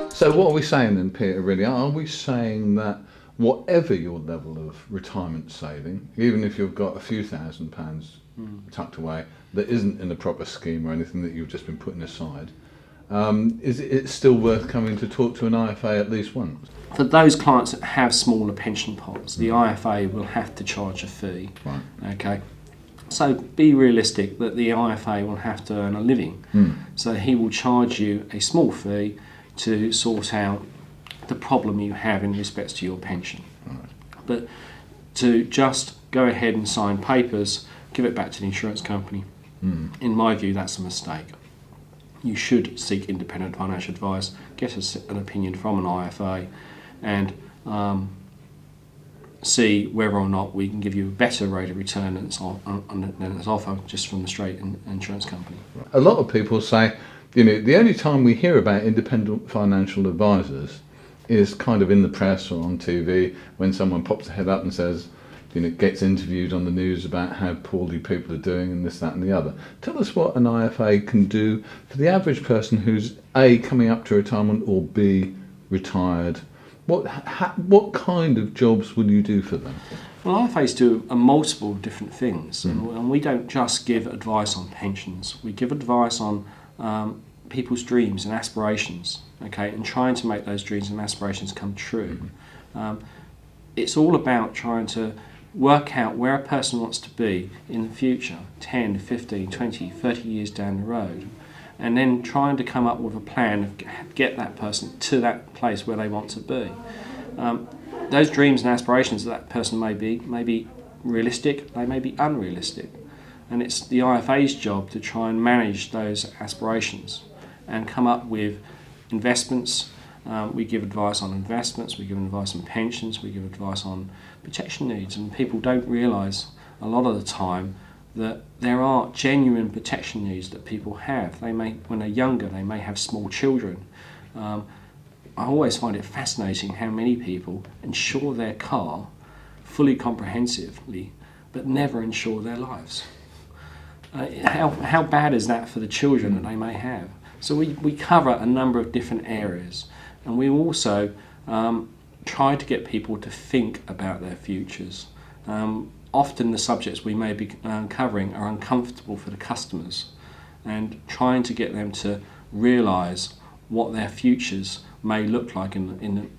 So what are we saying then, Peter, really? Are we saying that whatever your level of retirement saving, even if you've got a few £1,000s tucked away that isn't in a proper scheme or anything that you've just been putting aside, is it still worth coming to talk to an IFA at least once? For those clients that have smaller pension pots, the IFA will have to charge a fee. Right. Okay. So be realistic that the IFA will have to earn a living. So he will charge you a small fee to sort out the problem you have in respect to your pension. Right. But to just go ahead and sign papers, give it back to the insurance company, in my view, that's a mistake. You should seek independent financial advice, get an opinion from an IFA, and see whether or not we can give you a better rate of return than it's offered just from the straight insurance company. A lot of people say, the only time we hear about independent financial advisors is kind of in the press or on TV when someone pops their head up and says, gets interviewed on the news about how poorly people are doing and this, that and the other. Tell us what an IFA can do for the average person who's A, coming up to retirement, or B, retired. What kind of jobs will you do for them? Well, IFAs do multiple different things, and we don't just give advice on pensions. We give advice on people's dreams and aspirations, okay, and trying to make those dreams and aspirations come true. It's all about trying to work out where a person wants to be in the future, 10, 15, 20, 30 years down the road, and then trying to come up with a plan of get that person to that place where they want to be. Those dreams and aspirations of that person may be realistic, they may be unrealistic, and it's the IFA's job to try and manage those aspirations and come up with investments. We give advice on investments, we give advice on pensions, we give advice on protection needs, and people don't realise a lot of the time that there are genuine protection needs that people have. When they're younger, they may have small children. I always find it fascinating how many people insure their car fully comprehensively, but never insure their lives. How bad is that for the children that they may have? So we cover a number of different areas, and we also try to get people to think about their futures. Often the subjects we may be covering are uncomfortable for the customers, and trying to get them to realise what their futures may look like in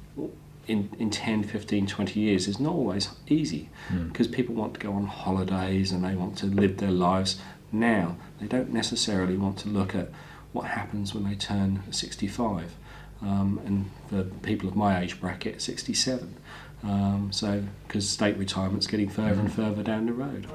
10, 15, 20 years is not always easy, because people want to go on holidays and they want to live their lives now. They don't necessarily want to look at what happens when they turn 65, and for people of my age bracket, 67. Because state retirement's getting further and further down the road.